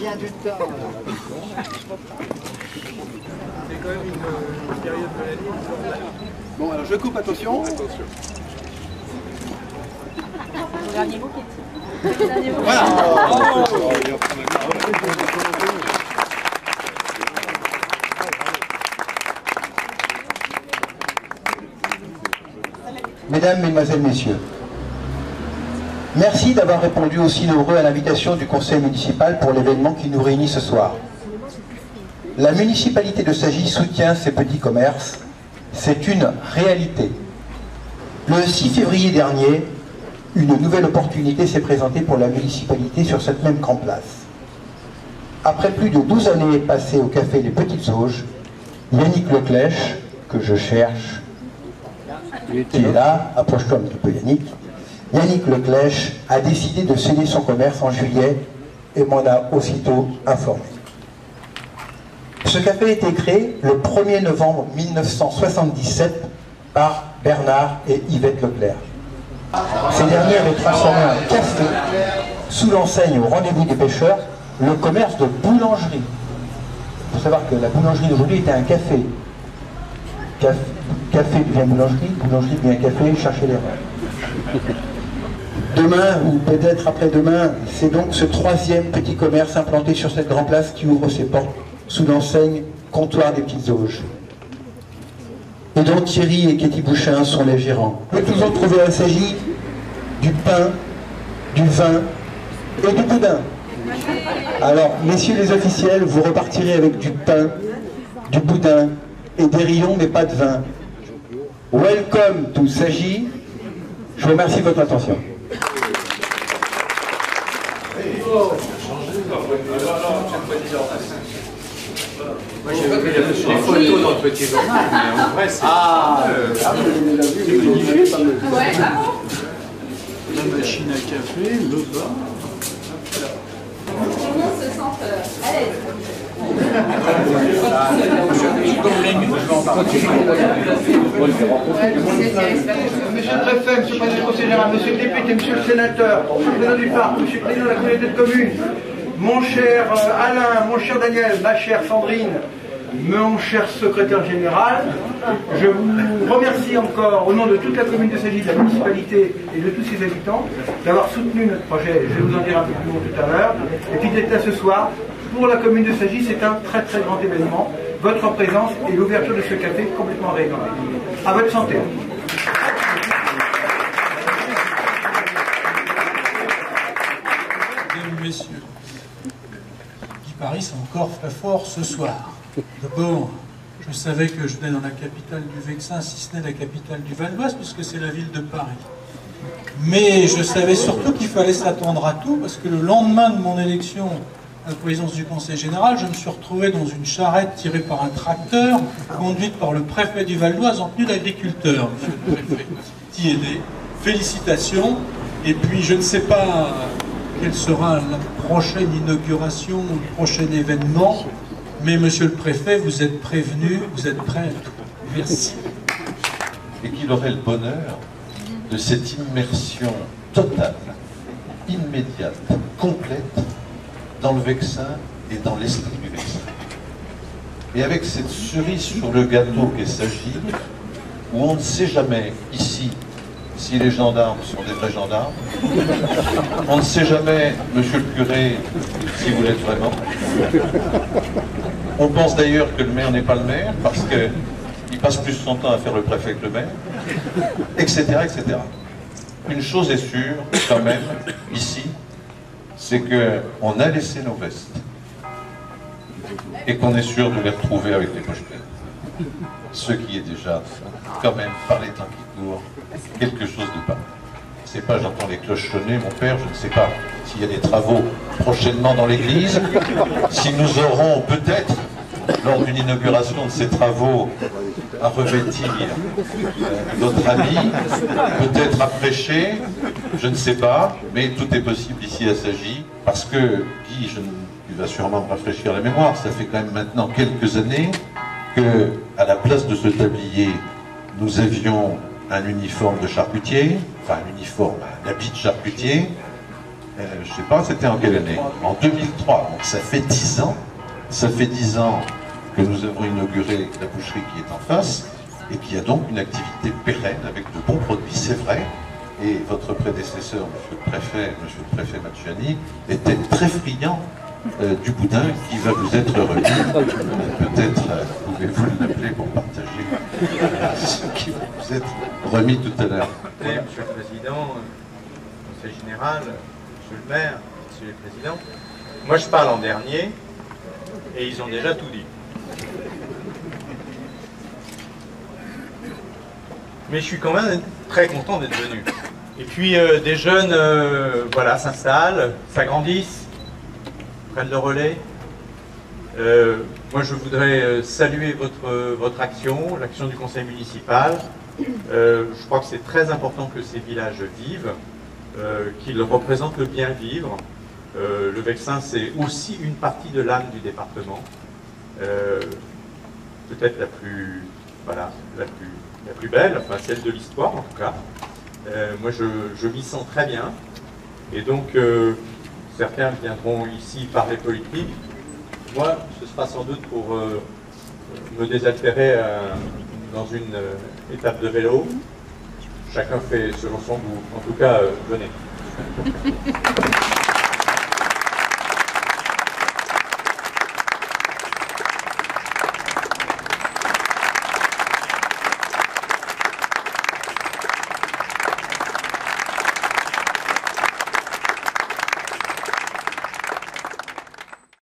bien du temps. C'est quand même une période de l'année. Bon, alors je coupe, attention. Attention. Le dernier mot qui est... Le dernier mot. Voilà. Mesdames, Mesdemoiselles, Messieurs, merci d'avoir répondu aussi nombreux à l'invitation du Conseil municipal pour l'événement qui nous réunit ce soir. La municipalité de Sagy soutient ces petits commerces. C'est une réalité. Le 6 février dernier, une nouvelle opportunité s'est présentée pour la municipalité sur cette même grande place. Après plus de 12 années passées au café Les Petites Auges, Yannick Leclèche, que je cherche, qui est là, approche-toi un petit peu Yannick, Yannick Leclèche a décidé de céder son commerce en juillet et m'en a aussitôt informé. Ce café a été créé le 1er novembre 1977 par Bernard et Yvette Leclerc. Ces derniers avaient transformé un café sous l'enseigne au rendez-vous des pêcheurs, le commerce de boulangerie. Il faut savoir que la boulangerie d'aujourd'hui était un café. Café devient boulangerie, boulangerie devient café, cherchez l'erreur. Demain, ou peut-être après-demain, c'est donc ce troisième petit commerce implanté sur cette grande place qui ouvre ses portes sous l'enseigne Comptoir des Petites Auges. Et dont Thierry et Katie Bouchin sont les gérants. Vous pouvez toujours trouver à Sagy du pain, du vin et du boudin. Alors, messieurs les officiels, vous repartirez avec du pain, du boudin et des rayons, mais pas de vin. Welcome to Sagy. Je vous remercie de votre attention. Moi j'ai vu les photos dans le petit journal, mais en vrai c'est... Vous l'avez déjà vu, mais modifié, ça me... La machine à café, le bar... Tout le monde se sent à l'aise. Monsieur le préfet, monsieur le président du conseil général, monsieur le député, monsieur le sénateur, monsieur le président du parc, monsieur le président de la communauté de communes, mon cher Alain, mon cher Daniel, ma chère Sandrine, mon cher secrétaire général, je vous remercie encore au nom de toute la commune de Sagy, de la municipalité et de tous ses habitants d'avoir soutenu notre projet. Je vais vous en dire un peu plus long tout à l'heure. Et puis d'être là ce soir. Pour la commune de Sagy, c'est un très très grand événement. Votre présence et l'ouverture de ce café complètement réglé. À votre santé. Mesdames, Messieurs, Guy Paris c'est encore très fort ce soir. D'abord, je savais que je venais dans la capitale du Vexin, si ce n'est la capitale du Val d'Oise, puisque c'est la ville de Paris. Mais je savais surtout qu'il fallait s'attendre à tout, parce que le lendemain de mon élection à la présidence du Conseil général, je me suis retrouvé dans une charrette tirée par un tracteur, conduite par le préfet du Val d'Oise en tenue d'agriculteur. Monsieur le préfet, t'y aidez. Félicitations. Et puis, je ne sais pas quelle sera la prochaine inauguration ou le prochain événement, mais monsieur le préfet, vous êtes prévenu, vous êtes prêt à tout. Merci. Et qu'il aurait le bonheur de cette immersion totale, immédiate, complète, dans le Vexin et dans l'esprit du Vexin. Et avec cette cerise sur le gâteau qu'est Sagy, où on ne sait jamais, ici, si les gendarmes sont des vrais gendarmes, on ne sait jamais, monsieur le curé, si vous l'êtes vraiment. On pense d'ailleurs que le maire n'est pas le maire, parce qu'il passe plus son temps à faire le préfet que le maire, etc., etc. Une chose est sûre, quand même, ici, c'est qu'on a laissé nos vestes, et qu'on est sûr de les retrouver avec les poches pleines. Ce qui est déjà, quand même, par les temps qui courent, quelque chose de pas. C'est pas j'entends les cloches sonner, mon père, je ne sais pas s'il y a des travaux prochainement dans l'église, si nous aurons peut-être, lors d'une inauguration de ces travaux, à revêtir notre ami, peut-être à prêcher, je ne sais pas, mais tout est possible ici à Sagy, parce que, Guy, tu vas sûrement me rafraîchir la mémoire, ça fait quand même maintenant quelques années que, à la place de ce tablier, nous avions un uniforme de charcutier, enfin un uniforme, un habit de charcutier, je ne sais pas, c'était en quelle année? En 2003, donc ça fait 10 ans. Ça fait 10 ans que nous avons inauguré la boucherie qui est en face, et qui a donc une activité pérenne avec de bons produits, c'est vrai. Et votre prédécesseur, monsieur le préfet Macchiani, était très friand du boudin qui va vous être remis. Peut-être pouvez-vous l'appeler pour partager ce qui va vous être remis tout à l'heure. Monsieur le Président, Conseil général, Monsieur le maire, Monsieur le Président, moi je parle en dernier et ils ont déjà tout dit. Mais je suis quand même très content d'être venu. Et puis des jeunes voilà, s'installent, s'agrandissent, prennent le relais. Moi je voudrais saluer votre action, l'action du conseil municipal. Je crois que c'est très important que ces villages vivent, qu'ils représentent le bien vivre. Le Vexin, c'est aussi une partie de l'âme du département, peut-être la plus belle, enfin celle de l'histoire en tout cas. Moi je m'y sens très bien, et donc certains viendront ici parler politique. Moi ce sera sans doute pour me désaltérer dans une étape de vélo. Chacun fait selon son goût. En tout cas, venez.